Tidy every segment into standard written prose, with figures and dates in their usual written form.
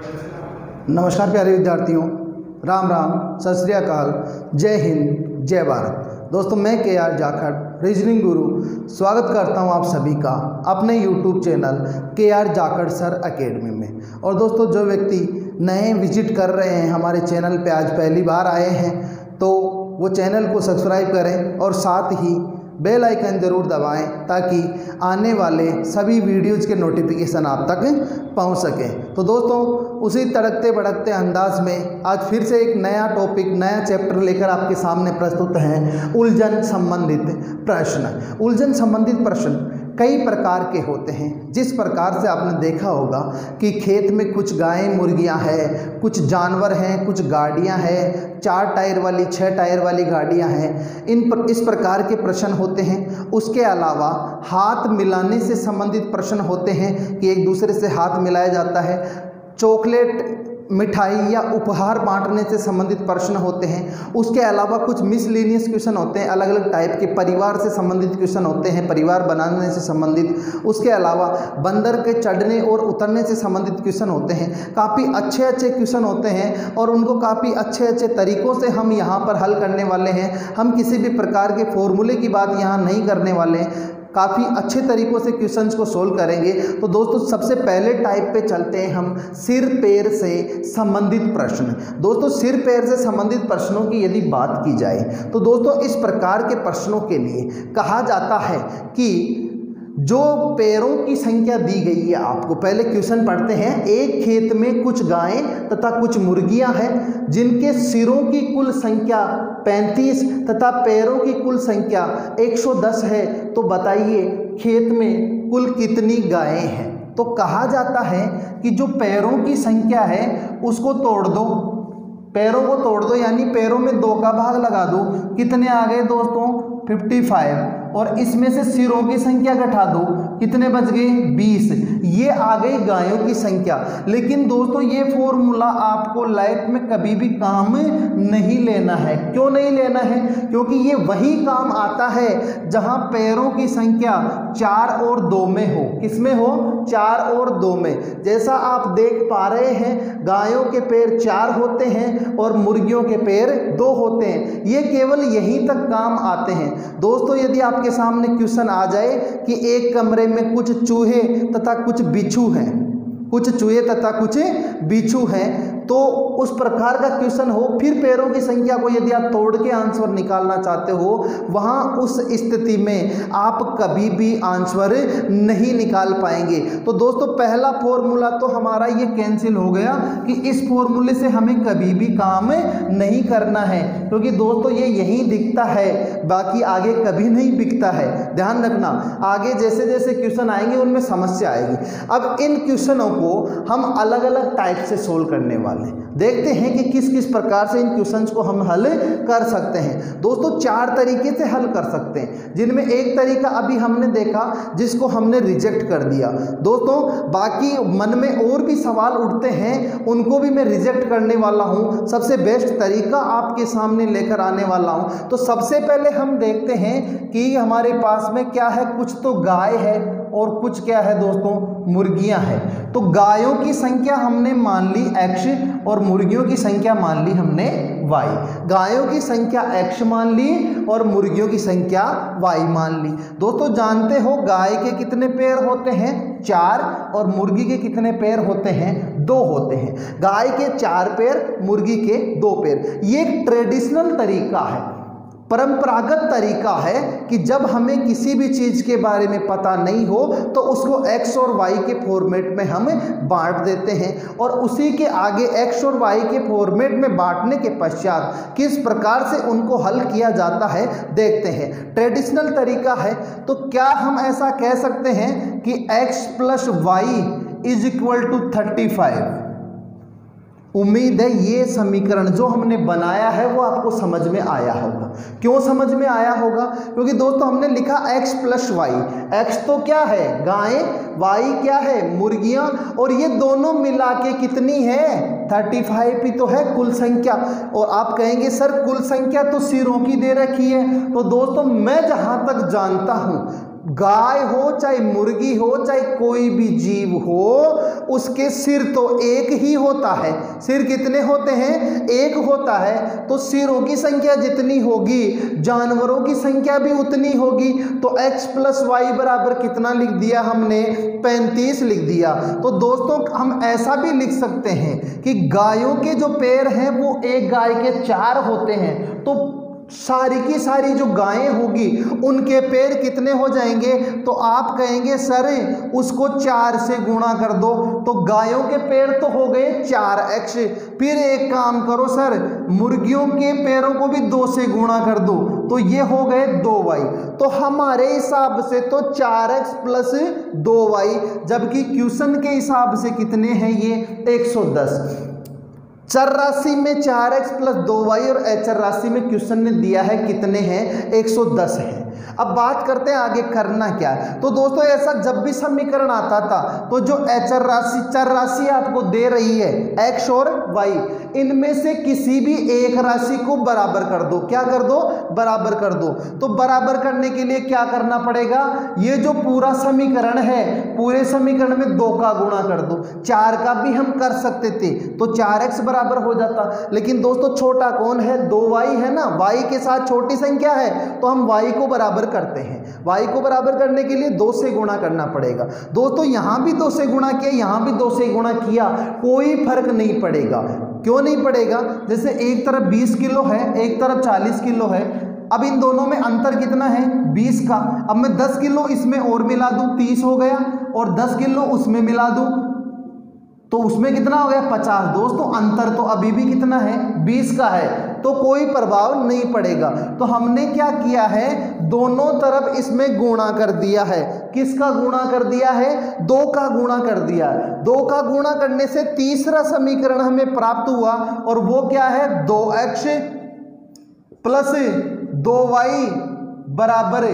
नमस्कार प्यारे विद्यार्थियों, राम राम, सत श्री अकाल, जय हिंद, जय भारत। दोस्तों, मैं KR जाखड़ रीजनिंग गुरु स्वागत करता हूं आप सभी का अपने YouTube channel KR Jakhar sir academy में। और दोस्तों, जो व्यक्ति नए विजिट कर रहे हैं हमारे चैनल पे, आज पहली बार आए हैं, तो वो चैनल को सब्सक्राइब करें और साथ ही बेल आइकन ज़रूर दबाएं ताकि आने वाले सभी वीडियोज़ के नोटिफिकेशन आप तक पहुंच सकें। तो दोस्तों, उसी तड़कते भड़कते अंदाज में आज फिर से एक नया टॉपिक, नया चैप्टर लेकर आपके सामने प्रस्तुत हैं। उलझन संबंधित प्रश्न। उलझन संबंधित प्रश्न कई प्रकार के होते हैं। जिस प्रकार से आपने देखा होगा कि खेत में कुछ गायें मुर्गियां हैं, कुछ जानवर हैं, कुछ गाड़ियां हैं, 4 टायर वाली 6 टायर वाली गाड़ियां हैं, इस प्रकार के प्रश्न होते हैं। उसके अलावा हाथ मिलाने से संबंधित प्रश्न होते हैं कि एक दूसरे से हाथ मिलाया जाता है। चॉकलेट, मिठाई या उपहार बांटने से संबंधित प्रश्न होते हैं। उसके अलावा कुछ मिसलेनियस क्वेश्चन होते हैं, अलग अलग टाइप के। परिवार से संबंधित क्वेश्चन होते हैं, परिवार बनाने से संबंधित। उसके अलावा बंदर के चढ़ने और उतरने से संबंधित क्वेश्चन होते हैं। काफ़ी अच्छे अच्छे क्वेश्चन होते हैं और उनको काफ़ी अच्छे अच्छे तरीक़ों से हम यहाँ पर हल करने वाले हैं। हम किसी भी प्रकार के फॉर्मूले की बात यहाँ नहीं करने वाले हैं, काफ़ी अच्छे तरीक़ों से क्वेश्चंस को सोल्व करेंगे। तो दोस्तों, सबसे पहले टाइप पे चलते हैं हम, सिर पैर से संबंधित प्रश्न। दोस्तों, सिर पैर से संबंधित प्रश्नों की यदि बात की जाए तो दोस्तों, इस प्रकार के प्रश्नों के लिए कहा जाता है कि जो पैरों की संख्या दी गई है, आपको पहले क्वेश्चन पढ़ते हैं। एक खेत में कुछ गायें तथा कुछ मुर्गियां हैं जिनके सिरों की कुल संख्या 35 तथा पैरों की कुल संख्या 110 है। तो बताइए खेत में कुल कितनी गायें हैं। तो कहा जाता है कि जो पैरों की संख्या है उसको तोड़ दो, पैरों को तोड़ दो, यानी पैरों में 2 का भाग लगा दो। कितने आ गए दोस्तों? 55। और इसमें से सिरों की संख्या घटा दो, कितने बच गए? 20। ये आ गई गायों की संख्या। लेकिन दोस्तों, ये फॉर्मूला आपको लाइफ में कभी भी काम नहीं लेना है। क्यों नहीं लेना है? क्योंकि ये वही काम आता है जहां पैरों की संख्या 4 और 2 में हो। किसमें हो? 4 और 2 में। जैसा आप देख पा रहे हैं, गायों के पैर 4 होते हैं और मुर्गियों के पैर 2 होते हैं। ये केवल यहीं तक काम आते हैं। दोस्तों, यदि आपके सामने क्वेश्चन आ जाए कि एक कमरे में कुछ चूहे तथा कुछ बिच्छू हैं, कुछ चूहे तथा कुछ बिच्छू हैं, तो उस प्रकार का क्वेश्चन हो, फिर पैरों की संख्या को यदि आप तोड़ के आंसर निकालना चाहते हो, वहां उस स्थिति में आप कभी भी आंसर नहीं निकाल पाएंगे। तो दोस्तों, पहला फॉर्मूला तो हमारा ये कैंसिल हो गया कि इस फॉर्मूले से हमें कभी भी काम नहीं करना है, क्योंकि दोस्तों ये यहीं दिखता है, बाकी आगे कभी नहीं दिखता है। ध्यान रखना, आगे जैसे जैसे क्वेश्चन आएंगे उनमें समस्या आएगी। अब इन क्वेश्चनों को हम अलग अलग टाइप से सोल्व करने वाले देखते हैं कि किस किस प्रकार से इन क्वेश्चंस को हम हल कर सकते हैं। दोस्तों, 4 तरीके से हल कर सकते हैं, जिनमें एक तरीका अभी हमने देखा जिसको हमने रिजेक्ट कर दिया। दोस्तों, बाकी मन में और भी सवाल उठते हैं, उनको भी मैं रिजेक्ट करने वाला हूं। सबसे बेस्ट तरीका आपके सामने लेकर आने वाला हूं। तो सबसे पहले हम देखते हैं कि हमारे पास में क्या है। कुछ तो गाय है और कुछ क्या है दोस्तों? मुर्गियां हैं। तो गायों की संख्या हमने मान ली X और मुर्गियों की संख्या मान ली हमने Y। गायों की संख्या X मान ली और मुर्गियों की संख्या Y मान ली। दोस्तों, जानते हो गाय के कितने पैर होते हैं? 4। और मुर्गी के कितने पैर होते हैं? 2 होते हैं। गाय के 4 पैर, मुर्गी के 2 पैर। ये एक ट्रेडिशनल तरीका है, परंपरागत तरीका है कि जब हमें किसी भी चीज़ के बारे में पता नहीं हो तो उसको X और Y के फॉर्मेट में हम बांट देते हैं, और उसी के आगे X और Y के फॉर्मेट में बांटने के पश्चात किस प्रकार से उनको हल किया जाता है देखते हैं। ट्रेडिशनल तरीका है। तो क्या हम ऐसा कह सकते हैं कि X + Y = 35? उम्मीद है ये समीकरण जो हमने बनाया है वो आपको समझ में आया होगा। क्यों समझ में आया होगा? क्योंकि दोस्तों हमने लिखा X + Y। X तो क्या है? गायें, Y क्या है? मुर्गियां, और ये दोनों मिला के कितनी है? 35 ही तो है कुल संख्या। और आप कहेंगे सर कुल संख्या तो सिरों की दे रखी है। तो दोस्तों मैं जहां तक जानता हूं गाय हो चाहे मुर्गी हो चाहे कोई भी जीव हो, उसके सिर तो एक ही होता है। सिर कितने होते हैं? एक होता है। तो सिरों की संख्या जितनी होगी जानवरों की संख्या भी उतनी होगी। तो x प्लस वाई बराबर कितना लिख दिया हमने? 35 लिख दिया। तो दोस्तों हम ऐसा भी लिख सकते हैं कि गायों के जो पैर हैं वो एक गाय के 4 होते हैं। तो सारी की सारी जो गायें होगी उनके पैर कितने हो जाएंगे? तो आप कहेंगे सर उसको 4 से गुणा कर दो। तो गायों के पैर तो हो गए 4x। फिर एक काम करो सर, मुर्गियों के पैरों को भी 2 से गुणा कर दो, तो ये हो गए 2y। तो हमारे हिसाब से तो 4x प्लस 2y, जबकि क्वेश्चन के हिसाब से कितने हैं ये? 110। चर राशि में 4x प्लस 2y और अचर राशि में क्वेश्चन ने दिया है कितने हैं? 110 है। अब बात करते हैं आगे करना क्या है। तो दोस्तों ऐसा जब भी समीकरण आता था तो जो अचर राशि चर राशि आपको दे रही है x और y, इनमें से किसी भी एक राशि को बराबर कर दो। क्या कर दो? बराबर कर दो। तो बराबर करने के लिए क्या करना पड़ेगा? ये जो पूरा समीकरण है, पूरे समीकरण में 2 का गुणा कर दो। 4 का भी हम कर सकते थे तो 4x बराबर हो जाता, लेकिन दोस्तों छोटा कौन है? 2y है ना। y के साथ छोटी संख्या है तो हम y को बराबर करते हैं। y को बराबर करने के लिए 2 से गुणा करना पड़ेगा। दोस्तों यहां भी 2 से गुणा किया, यहां भी 2 से गुणा किया, कोई फर्क नहीं पड़ेगा। क्यों नहीं पड़ेगा? जैसे एक तरफ 20 किलो है, एक तरफ 40 किलो है। अब इन दोनों में अंतर कितना है? 20 का। अब मैं 10 किलो इसमें और मिला दूं, 30 हो गया, और 10 किलो उसमें मिला दूं तो उसमें कितना हो गया? 50। दोस्तों अंतर तो अभी भी कितना है? 20 का है, तो कोई प्रभाव नहीं पड़ेगा। तो हमने क्या किया है? दोनों तरफ इसमें गुणा कर दिया है। किसका गुणा कर दिया है? 2 का गुणा कर दिया है। 2 का गुणा करने से तीसरा समीकरण हमें प्राप्त हुआ, और वो क्या है? 2x प्लस 2y बराबर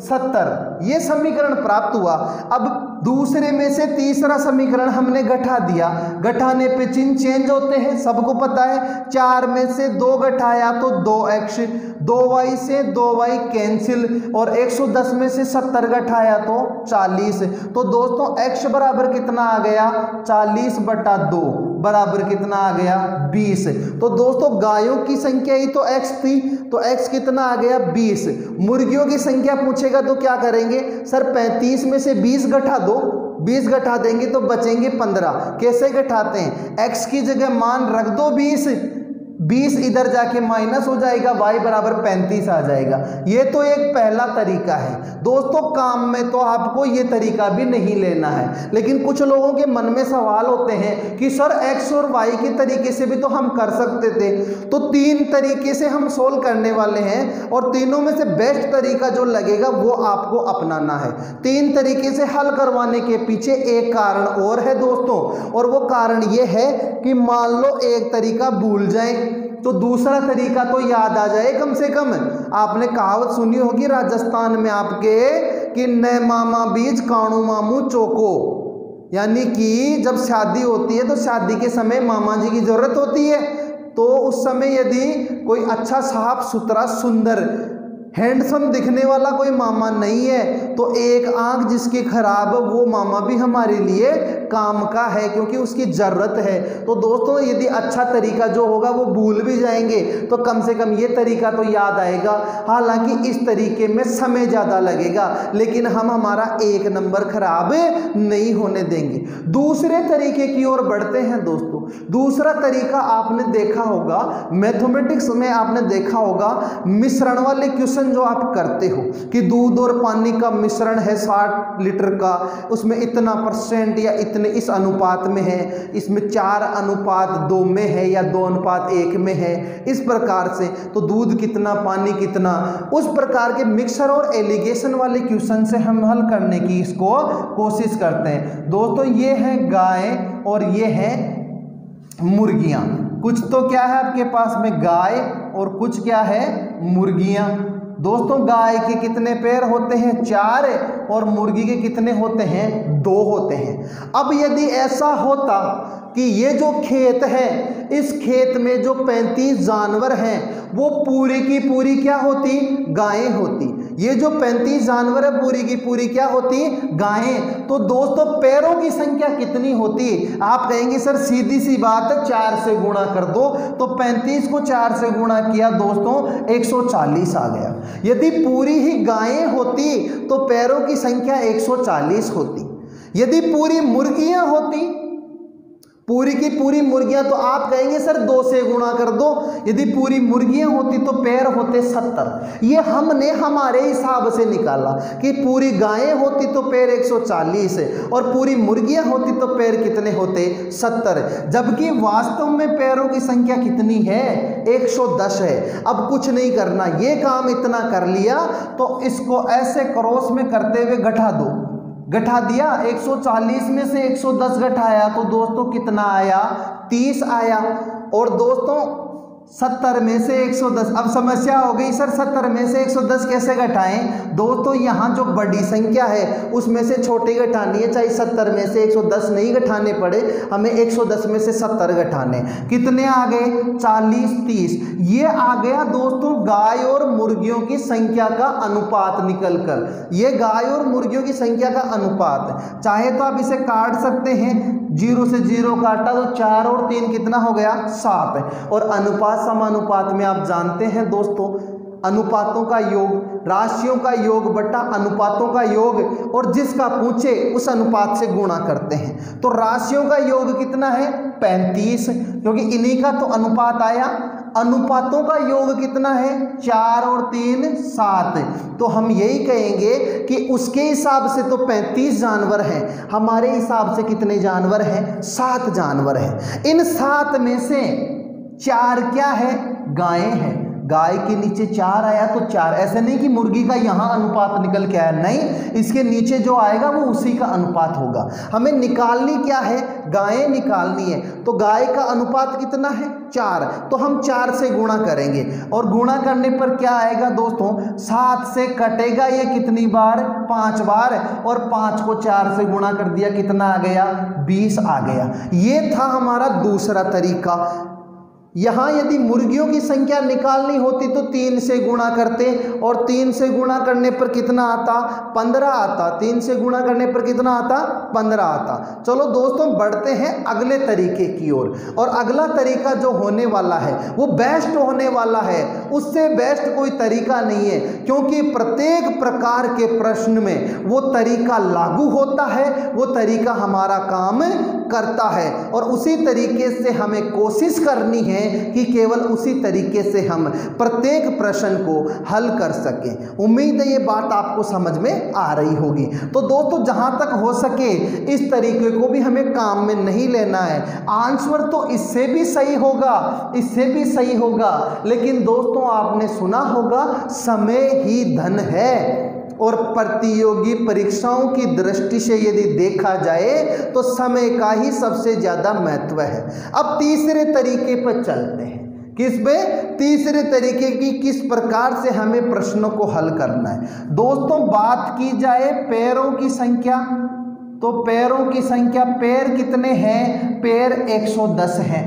70। ये समीकरण प्राप्त हुआ। अब दूसरे में से तीसरा समीकरण हमने घटा दिया। घटाने पे चिन्ह चेंज होते हैं, सबको पता है। 4 में से 2 घटाया तो 2x, 2y से 2y कैंसिल, और 110 में से 70 घटाया तो 40। तो दोस्तों x बराबर कितना आ गया? 40/2 बराबर कितना आ गया? 20। तो दोस्तों गायों की संख्या ही तो x थी, तो x कितना आ गया? 20। मुर्गियों की संख्या पूछेगा तो क्या करेंगे? सर 35 में से 20 घटा दो, 20 घटा देंगे तो बचेंगे 15। कैसे घटाते हैं? x की जगह मान रख दो 20, 20 इधर जाके माइनस हो जाएगा, y बराबर 35 आ जाएगा। ये तो एक पहला तरीका है। दोस्तों काम में तो आपको ये तरीका भी नहीं लेना है, लेकिन कुछ लोगों के मन में सवाल होते हैं कि सर x और y के तरीके से भी तो हम कर सकते थे। तो 3 तरीके से हम सोल्व करने वाले हैं, और तीनों में से बेस्ट तरीका जो लगेगा वो आपको अपनाना है। 3 तरीके से हल करवाने के पीछे एक कारण और है दोस्तों, और वो कारण ये है कि मान लो एक तरीका भूल जाए तो दूसरा तरीका तो याद आ जाए कम से कम। आपने कहावत सुनी होगी राजस्थान में आपके कि न मामा बीज काणू मामू चौको, यानी कि जब शादी होती है तो शादी के समय मामा जी की जरूरत होती है। तो उस समय यदि कोई अच्छा साफ सुथरा सुंदर हैंडसम दिखने वाला कोई मामा नहीं है तो एक आंख जिसकी खराब वो मामा भी हमारे लिए काम का है, क्योंकि उसकी जरूरत है। तो दोस्तों यदि अच्छा तरीका जो होगा वो भूल भी जाएंगे तो कम से कम ये तरीका तो याद आएगा। हालांकि इस तरीके में समय ज़्यादा लगेगा, लेकिन हम हमारा 1 नंबर खराब नहीं होने देंगे। दूसरे तरीके की ओर बढ़ते हैं दोस्तों। दूसरा तरीका आपने देखा होगा मैथमेटिक्स में, आपने देखा होगा मिश्रण वाले क्वेश्चन जो आप करते हो कि दूध और पानी का मिश्रण है 60 लीटर का, उसमें इतना % या इतने इस अनुपात में है, इसमें 4:2 में है या 2:1 में है, इस प्रकार से। तो दूध कितना, पानी कितना, उस प्रकार के मिक्सर और एलिगेशन वाले क्वेश्चन से हम हल करने की इसको कोशिश करते हैं। दोस्तों ये है गाय और ये है मुर्गियां। कुछ तो क्या है आपके पास में गाय और कुछ क्या है मुर्गियां। दोस्तों गाय के कितने पैर होते हैं? 4, और मुर्गी के कितने होते हैं? 2 होते हैं। अब यदि ऐसा होता कि ये जो खेत है, इस खेत में जो 35 जानवर हैं वो पूरी की पूरी क्या होती? गायें होती। ये जो 35 जानवर है पूरी की पूरी क्या होती है? गायें। तो दोस्तों पैरों की संख्या कितनी होती है? आप कहेंगे सर सीधी सी बात है 4 से गुणा कर दो। तो 35 को 4 से गुणा किया दोस्तों 140 आ गया। यदि पूरी ही गायें होती तो पैरों की संख्या 140 होती। यदि पूरी मुर्गियां होती, पूरी की पूरी मुर्गियां, तो आप कहेंगे सर 2 से गुणा कर दो। यदि पूरी मुर्गियां होती तो पैर होते 70। ये हमने हमारे हिसाब से निकाला कि पूरी गायें होती तो पैर 140 और पूरी मुर्गियां होती तो पैर कितने होते? 70। जबकि वास्तव में पैरों की संख्या कितनी है? 110 है। अब कुछ नहीं करना, ये काम इतना कर लिया तो इसको ऐसे क्रॉस में करते हुए घटा दो। घटा दिया, 140 में से 110 घटाया तो दोस्तों कितना आया? 30 आया। और दोस्तों 70 में से 110, अब समस्या हो गई सर 70 में से 110 कैसे घटाएं? दोस्तों यहाँ जो बड़ी संख्या है उसमें से छोटी घटानी है, चाहे 70 में से 110 नहीं घटाने पड़े, हमें 110 में से 70 घटाने। कितने आ गए? 40 30। ये आ गया दोस्तों गाय और मुर्गियों की संख्या का अनुपात निकल कर। ये गाय और मुर्गियों की संख्या का अनुपात, चाहे तो आप इसे काट सकते हैं, 0 से 0 काटा तो 4 और 3 कितना हो गया? 7। और अनुपात समानुपात में आप जानते हैं दोस्तों अनुपातों का योग, राशियों का योग बटा अनुपातों का योग, और जिसका पूछे उस अनुपात से गुणा करते हैं। तो राशियों का योग कितना है? 35, क्योंकि इन्हीं का तो अनुपात आया। अनुपातों का योग कितना है? 4 और 3 7। तो हम यही कहेंगे कि उसके हिसाब से तो 35 जानवर हैं, हमारे हिसाब से कितने जानवर हैं? 7 जानवर हैं। इन 7 में से 4 क्या है? गायें हैं। गाय के नीचे 4 आया तो 4, ऐसे नहीं कि मुर्गी का यहाँ अनुपात निकल के आया, नहीं, इसके नीचे जो आएगा वो उसी का अनुपात होगा। हमें निकालनी क्या है? गायें निकालनी है। तो गाय का अनुपात कितना है? 4। तो हम 4 से गुणा करेंगे और गुणा करने पर क्या आएगा दोस्तों? 7 से कटेगा ये कितनी बार? 5 बार। और 5 को 4 से गुणा कर दिया, कितना आ गया? 20 आ गया। ये था हमारा दूसरा तरीका। यहाँ यदि मुर्गियों की संख्या निकालनी होती तो 3 से गुणा करते, और 3 से गुणा करने पर कितना आता? 15 आता। 3 से गुणा करने पर कितना आता? 15 आता। चलो दोस्तों बढ़ते हैं अगले तरीके की ओर। और अगला तरीका जो होने वाला है वो बेस्ट होने वाला है, उससे बेस्ट कोई तरीका नहीं है, क्योंकि प्रत्येक प्रकार के प्रश्न में वो तरीका लागू होता है, वो तरीका हमारा काम करता है, और उसी तरीके से हमें कोशिश करनी है कि केवल उसी तरीके से हम प्रत्येक प्रश्न को हल कर सकें। उम्मीद है ये बात आपको समझ में आ रही होगी। तो दोस्तों जहां तक हो सके इस तरीके को भी हमें काम में नहीं लेना है। आंसर तो इससे भी सही होगा, इससे भी सही होगा, लेकिन दोस्तों आपने सुना होगा समय ही धन है, और प्रतियोगी परीक्षाओं की दृष्टि से यदि देखा जाए तो समय का ही सबसे ज़्यादा महत्व है। अब तीसरे तरीके पर चलते हैं। किस में? तीसरे तरीके की किस प्रकार से हमें प्रश्नों को हल करना है। दोस्तों बात की जाए पैरों की संख्या, तो पैरों की संख्या, पैर कितने हैं? पैर 110 हैं।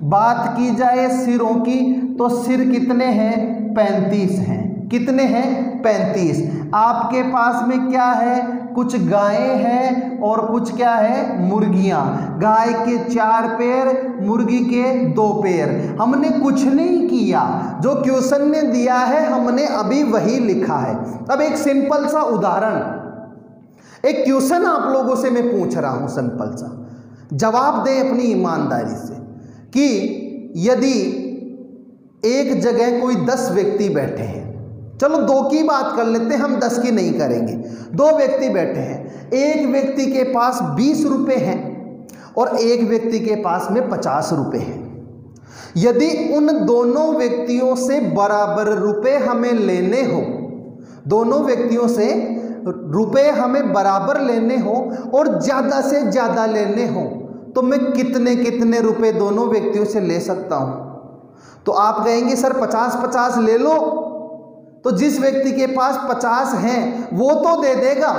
बात की जाए सिरों की, तो सिर कितने हैं? 35 हैं। कितने हैं? 35। आपके पास में क्या है? कुछ गायें हैं और कुछ क्या है? मुर्गियां। गाय के 4 पैर, मुर्गी के 2 पैर। हमने कुछ नहीं किया, जो क्वेश्चन ने दिया है हमने अभी वही लिखा है। अब एक सिंपल सा उदाहरण, एक क्वेश्चन आप लोगों से मैं पूछ रहा हूं, सिंपल सा, जवाब दें अपनी ईमानदारी से कि यदि एक जगह कोई 10 व्यक्ति बैठे हैं, चलो 2 की बात कर लेते हैं, हम 10 की नहीं करेंगे। 2 व्यक्ति बैठे हैं, एक व्यक्ति के पास 20 रुपए हैं और एक व्यक्ति के पास में 50 रुपए हैं। यदि उन दोनों व्यक्तियों से बराबर रुपए हमें लेने हो, दोनों व्यक्तियों से रुपए हमें बराबर लेने हो और ज़्यादा से ज़्यादा लेने हो, तो मैं कितने कितने रुपए दोनों व्यक्तियों से ले सकता हूं? तो आप कहेंगे सर 50-50 ले लो, तो जिस व्यक्ति के पास 50 हैं वो तो दे देगा,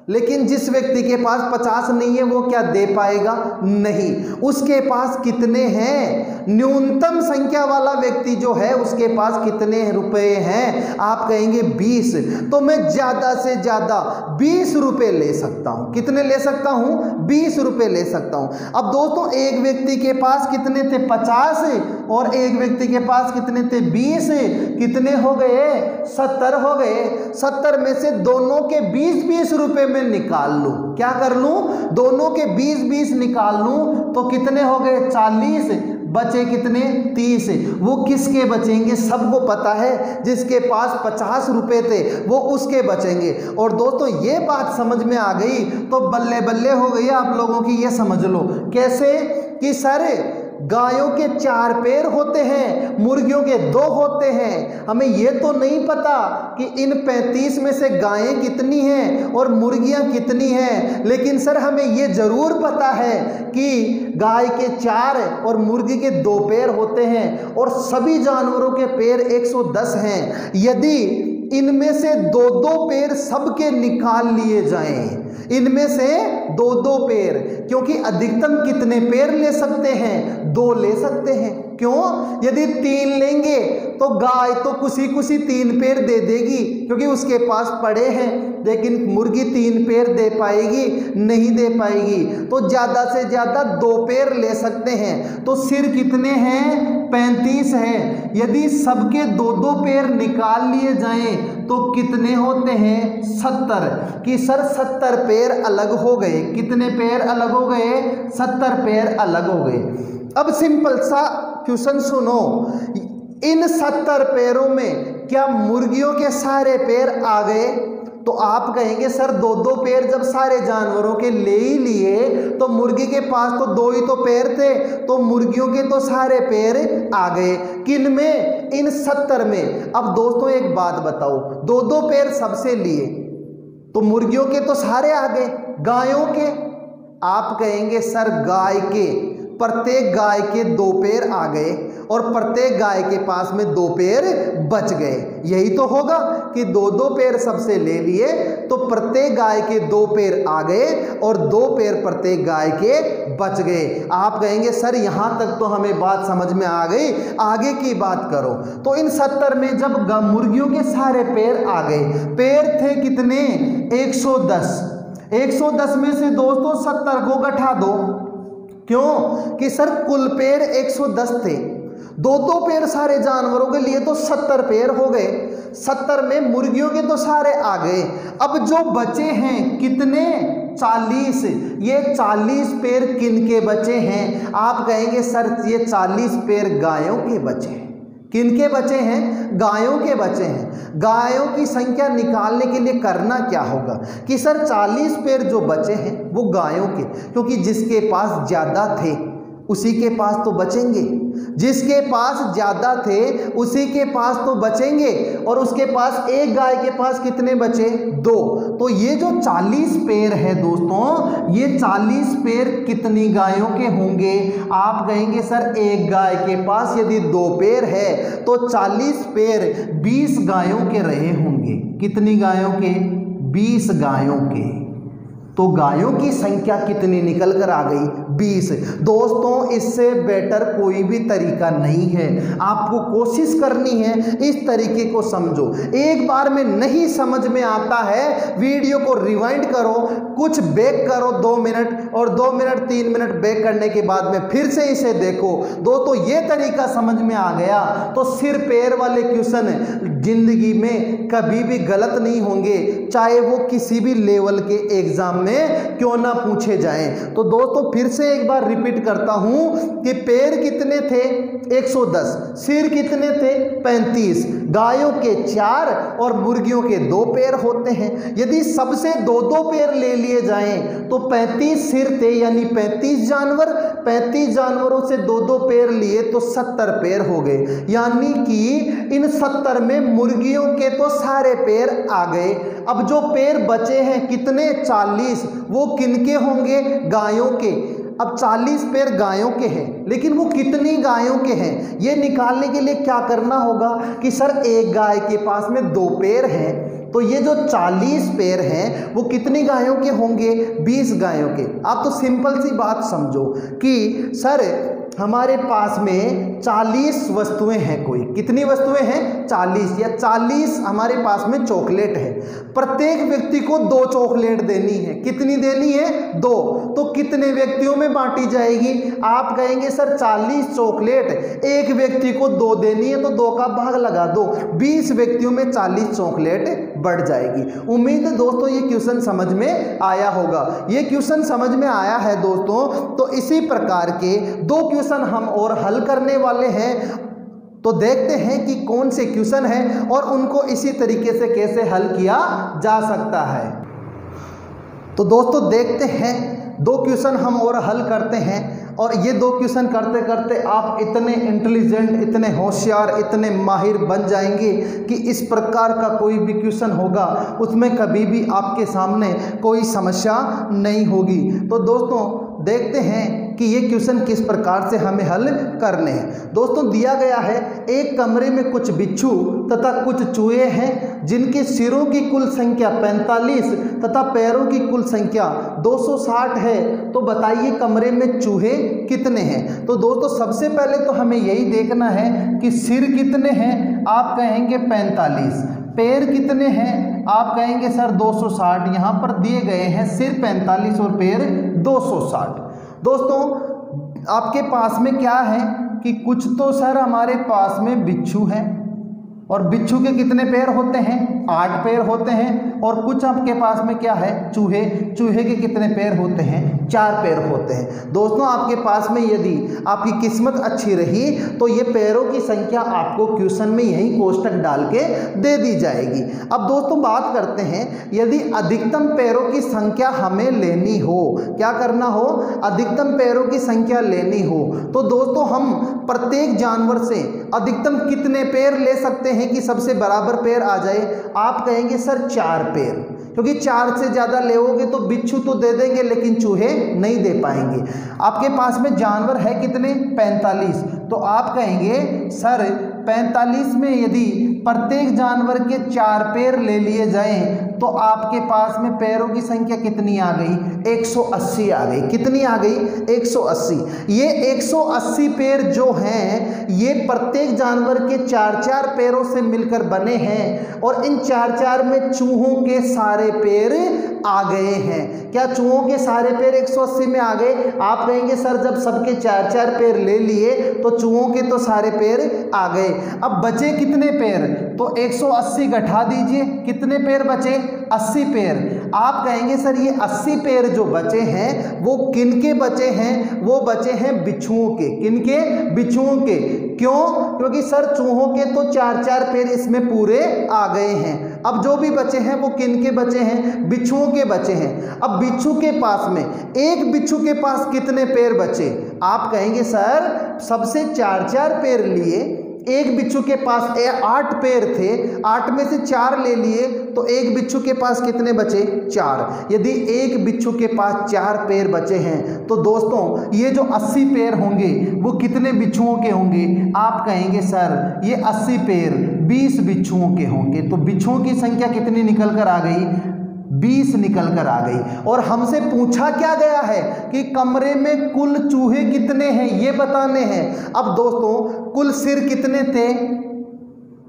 लेकिन जिस व्यक्ति के पास 50 नहीं है वो क्या दे पाएगा? नहीं। उसके पास कितने हैं? न्यूनतम संख्या वाला व्यक्ति जो है उसके पास कितने रुपए हैं? आप कहेंगे 20। तो मैं ज्यादा से ज्यादा 20 रुपए ले सकता हूं। कितने ले सकता हूं? 20 रुपए ले सकता हूं। अब दोस्तों एक व्यक्ति के पास कितने थे? 50 और एक व्यक्ति के पास कितने थे? 20। कितने हो गए? 70 हो गए। 70 में से दोनों के 20-20 रुपए में निकाल लूं। क्या कर लूं? दोनों के 20-20 निकाल लूं तो कितने हो गए? 40। बचे कितने? 30। वो किसके बचेंगे? सबको पता है जिसके पास 50 रुपए थे वो उसके बचेंगे। और दोस्तों ये बात समझ में आ गई तो बल्ले बल्ले हो गई आप लोगों की। ये समझ लो कैसे कि सर गायों के 4 पैर होते हैं, मुर्गियों के 2 होते हैं। हमें यह तो नहीं पता कि इन 35 में से गायें कितनी हैं और मुर्गियां कितनी हैं, लेकिन सर हमें यह जरूर पता है कि गाय के 4 और मुर्गी के 2 पैर होते हैं और सभी जानवरों के पैर 110 हैं। यदि इनमें से 2-2 पैर सबके निकाल लिए जाएं, इनमें से 2-2 पैर, क्योंकि अधिकतम कितने पैर ले सकते हैं? 2 ले सकते हैं। क्यों? यदि 3 लेंगे तो गाय तो कुछ 3 पैर दे देगी क्योंकि उसके पास पड़े हैं, लेकिन मुर्गी 3 पैर दे पाएगी? नहीं दे पाएगी। तो ज्यादा से ज्यादा 2 पैर ले सकते हैं। तो सिर कितने हैं? 35 हैं। यदि सबके 2-2 पैर निकाल लिए जाएं तो कितने होते हैं? 70। कि सर 70 पैर अलग हो गए। कितने पैर अलग हो गए? 70 पैर अलग हो गए। अब सिंपल सा क्वेश्चन सुनो, इन 70 पैरों में क्या मुर्गियों के सारे पैर आ गए? तो आप कहेंगे सर 2-2 पैर जब सारे जानवरों के ले ही लिए तो मुर्गी के पास तो 2 ही तो पैर थे, तो मुर्गियों के तो सारे पैर आ गए। किन में? इन 70 में। अब दोस्तों एक बात बताओ, 2-2 पैर सबसे लिए तो मुर्गियों के तो सारे आ गए, गायों के? आप कहेंगे सर गाय के, प्रत्येक गाय के 2 पैर आ गए और प्रत्येक गाय के पास में 2 पैर बच गए। यही तो होगा कि 2-2 पैर सबसे ले लिए तो प्रत्येक गाय के 2 पैर आ गए और 2 पैर प्रत्येक गाय के बच गए। आप कहेंगे सर यहां तक तो हमें बात समझ में आ गई, आगे की बात करो। तो इन 70 में जब मुर्गियों के सारे पैर आ गए, पैर थे कितने? 110। 110 में से दोस्तों 70 को घटा दो। क्यों? कि सर कुल पैर 110 थे, 2-2 पैर सारे जानवरों के लिए तो 70 पैर हो गए। 70 में मुर्गियों के तो सारे आ गए। अब जो बचे हैं कितने? 40। ये 40 पैर किन के बचे हैं? आप कहेंगे सर ये 40 पैर गायों के बचे हैं। किनके बचे हैं? गायों के बचे हैं। गायों की संख्या निकालने के लिए करना क्या होगा कि सर 40 पैर जो बचे हैं वो गायों के, क्योंकि जिसके पास ज्यादा थे उसी के पास तो बचेंगे, जिसके पास ज्यादा थे उसी के पास तो बचेंगे। और उसके पास एक गाय के पास कितने बचे? 2। तो ये जो 40 पैर है दोस्तों, ये 40 पैर कितनी गायों के होंगे? आप कहेंगे सर एक गाय के पास यदि 2 पैर है तो 40 पैर 20 गायों के रहे होंगे। कितनी गायों के? 20 गायों के। तो गायों की संख्या कितनी निकल कर आ गई? 20। दोस्तों इससे बेटर कोई भी तरीका नहीं है, आपको कोशिश करनी है इस तरीके को समझो। एक बार में नहीं समझ में आता है, वीडियो को रिवाइंड करो, कुछ बैक करो 2 मिनट और 2 मिनट 3 मिनट बैक करने के बाद में फिर से इसे देखो। दोस्तों ये तरीका समझ में आ गया तो सिर पैर वाले क्वेश्चन जिंदगी में कभी भी गलत नहीं होंगे, चाहे वो किसी भी लेवल के एग्जाम में क्यों ना पूछे जाएं। तो दोस्तों फिर से एक बार रिपीट करता हूं कि पैर कितने थे? 110। सिर कितने थे? 35। गायों के 4 और मुर्गियों के 2 पैर होते हैं। यदि सबसे 2-2 पैर ले लिए जाएं तो 35 सिर थे, यानी 35 जानवर, 35 जानवरों से 2-2 पैर लिए तो 70 पैर हो गए। यानी कि इन 70 में मुर्गियों के तो सारे पैर आ गए। अब जो पैर बचे हैं कितने? 40। वो किनके होंगे? गायों के। अब 40 पैर गायों के हैं, लेकिन वो कितनी गायों के हैं ये निकालने के लिए क्या करना होगा कि सर एक गाय के पास में 2 पैर हैं तो ये जो 40 पैर हैं वो कितनी गायों के होंगे? 20 गायों के। आप तो सिंपल सी बात समझो कि सर हमारे पास में 40 वस्तुएं हैं। कोई कितनी वस्तुएं हैं? 40 या 40 हमारे पास में चॉकलेट है। प्रत्येक व्यक्ति को 2 चॉकलेट देनी है। कितनी देनी है? 2। तो कितने व्यक्तियों में बांटी जाएगी? आप कहेंगे सर 40 चॉकलेट एक व्यक्ति को 2 देनी है, तो 2 का भाग लगा दो, 20 व्यक्तियों में 40 चॉकलेट बढ़ जाएगी। उम्मीद है दोस्तों ये क्वेश्चन समझ में आया होगा। ये क्वेश्चन समझ में आया है दोस्तों, तो इसी प्रकार के 2 क्वेश्चन हम और हल करने वाले हैं। तो देखते हैं कि कौन से क्वेश्चन हैं और उनको इसी तरीके से कैसे हल किया जा सकता है। तो दोस्तों देखते हैं 2 क्वेश्चन हम और हल करते हैं, और ये 2 क्वेश्चन करते करते आप इतने इंटेलिजेंट, इतने होशियार, इतने माहिर बन जाएंगे कि इस प्रकार का कोई भी क्वेश्चन होगा उसमें कभी भी आपके सामने कोई समस्या नहीं होगी। तो दोस्तों देखते हैं कि ये क्वेश्चन किस प्रकार से हमें हल करने हैं। दोस्तों दिया गया है, एक कमरे में कुछ बिच्छू तथा कुछ चूहे हैं जिनके सिरों की कुल संख्या 45 तथा पैरों की कुल संख्या 260 है। तो बताइए कमरे में चूहे कितने हैं? तो दोस्तों सबसे पहले तो हमें यही देखना है कि सिर कितने हैं। आप कहेंगे 45। पैर कितने हैं? आप कहेंगे सर 260। यहाँ पर दिए गए हैं सिर 45 और पैर 260। दोस्तों आपके पास में क्या है कि कुछ तो सर हमारे पास में बिच्छू हैं, और बिच्छू के कितने पैर होते हैं? 8 पैर होते हैं। और कुछ आपके पास में क्या है? चूहे। चूहे के कितने पैर होते हैं? 4 पैर होते हैं। दोस्तों आपके पास में यदि आपकी किस्मत अच्छी रही तो ये पैरों की संख्या आपको क्वेश्चन में यही कोष्टक डाल के दे दी जाएगी। अब दोस्तों बात करते हैं, यदि अधिकतम पैरों की संख्या हमें लेनी हो, क्या करना हो? अधिकतम पैरों की संख्या लेनी हो, तो दोस्तों हम प्रत्येक जानवर से अधिकतम कितने पैर ले सकते हैं कि सबसे बराबर पैर आ जाए? आप कहेंगे सर 4 पैर, क्योंकि 4 से ज़्यादा लेओगे तो बिच्छू तो दे देंगे लेकिन चूहे नहीं दे पाएंगे। आपके पास में जानवर है कितने? 45। तो आप कहेंगे सर 45 में यदि प्रत्येक जानवर के 4 पैर ले लिए जाएं तो आपके पास में पैरों की संख्या कितनी आ गई? 180 आ गई। कितनी आ गई? 180। ये 180 पैर जो हैं ये प्रत्येक जानवर के 4-4 पैरों से मिलकर बने हैं, और इन 4-4 में चूहों के सारे पैर आ गए हैं। क्या चूहों के सारे पैर 180 में आ गए? आप कहेंगे सर जब सबके 4-4 पैर ले लिए तो चूहों के तो सारे पैर आ गए। अब बचे कितने पैर? तो 180 घटा दीजिए, कितने पैर बचे? 80 पैर। आप कहेंगे सर ये 80 पैर जो बचे हैं वो किनके बचे हैं? वो बचे हैं बिच्छुओं के। किनके? बिच्छुओं के। क्यों? क्योंकि सर चूहों के तो 4-4 पैर इसमें पूरे आ गए हैं। अब जो भी बचे हैं वो किनके बचे हैं? बिच्छुओं के बचे हैं। अब बिच्छू के पास में, एक बिच्छू के पास कितने पैर बचे? आप कहेंगे सर सबसे 4-4 पैर लिए, एक बिच्छू के पास 8 पैर थे, 8 में से 4 ले लिए तो एक बिच्छू के पास कितने बचे? 4। यदि एक बिच्छू के पास 4 पैर बचे हैं तो दोस्तों ये जो 80 पैर होंगे वो कितने बिच्छुओं के होंगे? आप कहेंगे सर ये 80 पैर 20 बिच्छुओं के होंगे। तो बिच्छुओं की संख्या कितनी निकल कर आ गई? 20 निकल कर आ गई। और हमसे पूछा क्या गया है कि कमरे में कुल चूहे कितने हैं ये बताने हैं। अब दोस्तों कुल सिर कितने थे?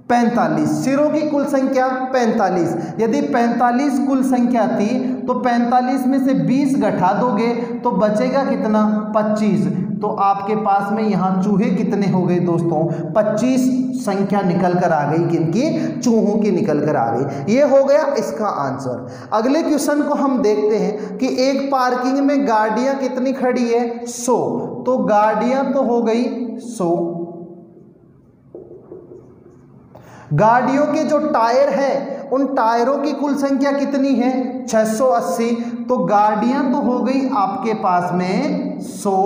45। सिरों की कुल संख्या 45। यदि 45 कुल संख्या थी तो 45 में से 20 घटा दोगे तो बचेगा कितना? 25। तो आपके पास में यहाँ चूहे कितने हो गए दोस्तों? 25 संख्या निकल कर आ गई। किनकी? चूहों की निकल कर आ गई। ये हो गया इसका आंसर। अगले क्वेश्चन को हम देखते हैं कि एक पार्किंग में गाड़ियां कितनी खड़ी है? 100। तो गाड़ियां तो हो गई 100। गाड़ियों के जो टायर हैं उन टायरों की कुल संख्या कितनी है? 680। तो गाड़ियां तो हो गई आपके पास में 100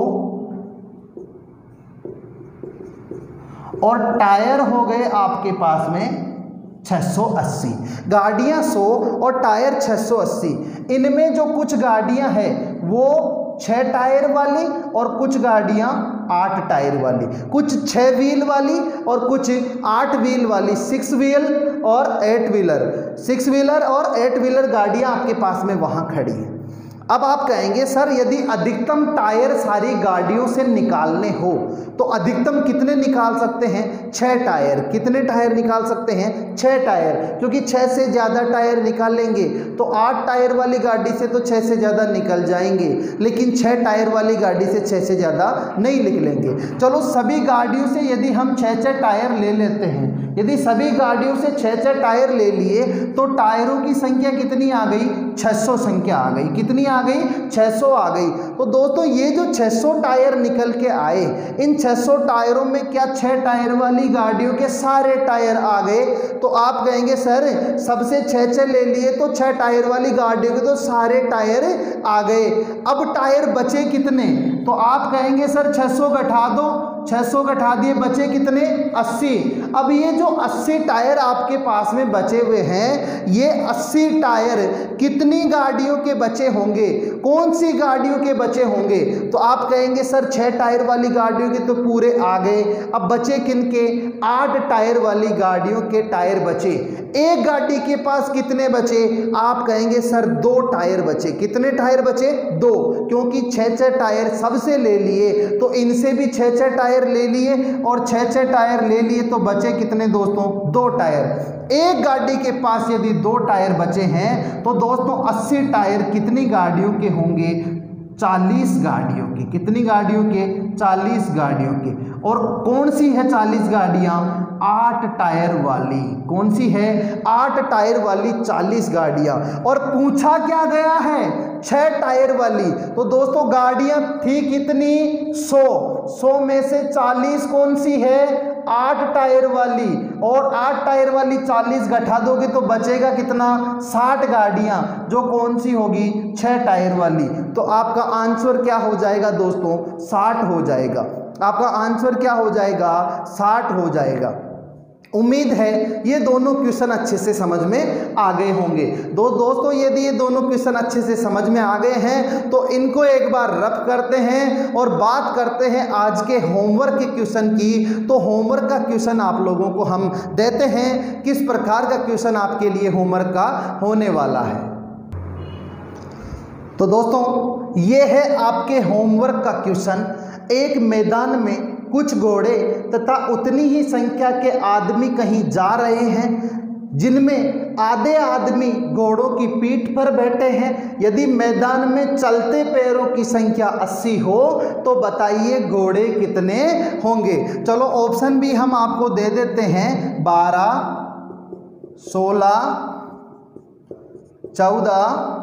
और टायर हो गए आपके पास में 680। गाड़ियां 100 और टायर 680। इनमें जो कुछ गाड़ियां हैं वो 6 टायर वाली और कुछ गाड़ियां 8 टायर वाली, कुछ 6 व्हील वाली और कुछ 8 व्हील वाली, 6 व्हील और 8 व्हीलर, 6 व्हीलर और 8 व्हीलर गाड़ियां आपके पास में वहां खड़ी हैं। अब आप कहेंगे सर यदि अधिकतम टायर सारी गाड़ियों से निकालने हो तो अधिकतम कितने निकाल सकते हैं? 6 टायर। कितने टायर निकाल सकते हैं? 6 टायर, क्योंकि 6 से ज़्यादा टायर निकालेंगे तो 8 टायर वाली गाड़ी से तो 6 से ज़्यादा निकल जाएंगे, लेकिन 6 टायर वाली गाड़ी से 6 से ज़्यादा नहीं निकलेंगे। चलो सभी गाड़ियों से यदि हम 6 टायर ले लेते हैं, यदि सभी गाड़ियों से 6 टायर ले लिए तो टायरों की संख्या कितनी आ गई? 600 संख्या आ गई। कितनी आ गई? 600 आ गई। तो दोस्तों ये जो 600 टायर निकल के आए, इन 600 टायरों में क्या 6 टायर वाली गाड़ियों के सारे टायर आ गए? तो आप कहेंगे सर सबसे 6 ले लिए तो 6 टायर वाली गाड़ियों के तो सारे टायर आ गए। अब टायर बचे कितने? तो आप कहेंगे सर 600 घटा दो, 600 घटा दिए, बचे कितने? 80। अब ये जो 80 टायर आपके पास में बचे हुए हैं, ये 80 टायर कितनी गाड़ियों के बचे होंगे? कौन सी गाड़ियों के बचे होंगे? तो आप कहेंगे सर 6 टायर वाली गाड़ियों के तो पूरे आ गए। अब बचे किनके? 8 टायर वाली गाड़ियों के टायर बचे। एक गाड़ी के पास कितने बचे? आप कहेंगे सर 2 टायर बचे। कितने टायर बचे? 2, क्योंकि 6 टायर सबसे ले लिए तो इनसे भी 6 टायर ले लिए और 6 टायर ले लिए तो बचे कितने दोस्तों? 2 टायर। एक गाड़ी के पास यदि 2 टायर बचे हैं तो दोस्तों 80 टायर कितनी गाड़ियों के होंगे? 40 गाड़ियों के। कितनी गाड़ियों के? 40 गाड़ियों के। और कौन सी है 40 गाड़ियां? 8 टायर वाली। कौन सी है? 8 टायर वाली 40 गाड़ियां। और पूछा क्या गया है? 6 टायर वाली। तो दोस्तों गाड़ियां थी कितनी? 100 में से 40 कौन सी है? 8 टायर वाली। और 8 टायर वाली 40 घटा दोगे तो बचेगा कितना? 60 गाड़ियां, जो कौन सी होगी? 6 टायर वाली। तो आपका आंसर क्या हो जाएगा दोस्तों? 60 हो जाएगा। आपका आंसर क्या हो जाएगा? 60 हो जाएगा। उम्मीद है ये दोनों क्वेश्चन अच्छे से समझ में आ गए होंगे। दोस्तों यदि ये दोनों क्वेश्चन अच्छे से समझ में आ गए हैं तो इनको एक बार रफ करते हैं और बात करते हैं आज के होमवर्क के क्वेश्चन की। तो होमवर्क का क्वेश्चन आप लोगों को हम देते हैं, किस प्रकार का क्वेश्चन आपके लिए होमवर्क का होने वाला है। तो दोस्तों ये है आपके होमवर्क का क्वेश्चन। एक मैदान में कुछ घोड़े तथा उतनी ही संख्या के आदमी कहीं जा रहे हैं, जिनमें आधे आदमी घोड़ों की पीठ पर बैठे हैं। यदि मैदान में चलते पैरों की संख्या 80 हो तो बताइए घोड़े कितने होंगे। चलो ऑप्शन भी हम आपको दे देते हैं, 12, 16, 14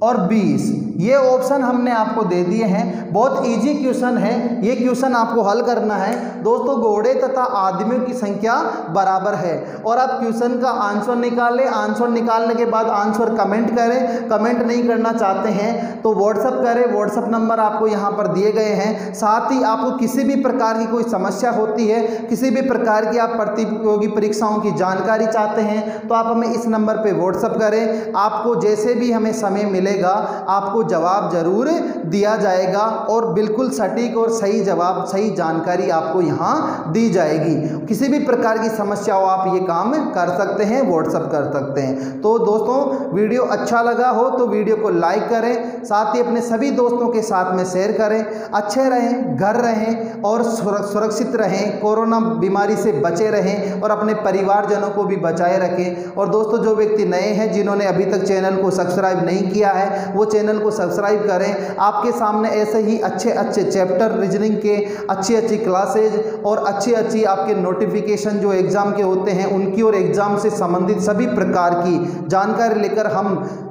और 20। ये ऑप्शन हमने आपको दे दिए हैं। बहुत इजी क्वेश्चन है, ये क्वेश्चन आपको हल करना है। दोस्तों घोड़े तथा आदमियों की संख्या बराबर है और आप क्वेश्चन का आंसर निकालें। आंसर निकालने के बाद आंसर कमेंट करें। कमेंट नहीं करना चाहते हैं तो व्हाट्सअप करें। व्हाट्सअप नंबर आपको यहाँ पर दिए गए हैं। साथ ही आपको किसी भी प्रकार की कोई समस्या होती है, किसी भी प्रकार की आप प्रतियोगी परीक्षाओं की जानकारी चाहते हैं तो आप हमें इस नंबर पर व्हाट्सअप करें। आपको जैसे भी हमें समय मिलेगा आपको जवाब जरूर दिया जाएगा और बिल्कुल सटीक और सही जवाब, सही जानकारी आपको यहाँ दी जाएगी। किसी भी प्रकार की समस्या हो आप ये काम कर सकते हैं, व्हाट्सअप कर सकते हैं। तो दोस्तों वीडियो अच्छा लगा हो तो वीडियो को लाइक करें, साथ ही अपने सभी दोस्तों के साथ में शेयर करें। अच्छे रहें, घर रहें और सुरक्षित रहें, कोरोना बीमारी से बचे रहें और अपने परिवारजनों को भी बचाए रखें। और दोस्तों जो व्यक्ति नए हैं, जिन्होंने अभी तक चैनल को सब्सक्राइब नहीं किया है, वो चैनल को सब्सक्राइब करें। आपके सामने ऐसे ही अच्छे अच्छे चैप्टर रीजनिंग के, अच्छी अच्छी क्लासेज और अच्छी अच्छी आपके नोटिफिकेशन जो एग्ज़ाम के होते हैं उनकी और एग्ज़ाम से संबंधित सभी प्रकार की जानकारी लेकर हम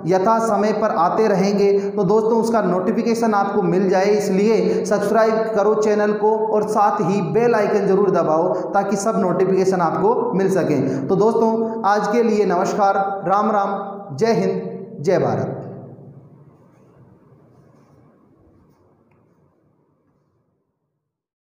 यथा समय पर आते रहेंगे। तो दोस्तों उसका नोटिफिकेशन आपको मिल जाए, इसलिए सब्सक्राइब करो चैनल को और साथ ही बेल आइकन जरूर दबाओ ताकि सब नोटिफिकेशन आपको मिल सकें। तो दोस्तों आज के लिए नमस्कार, राम राम, जय हिंद, जय भारत।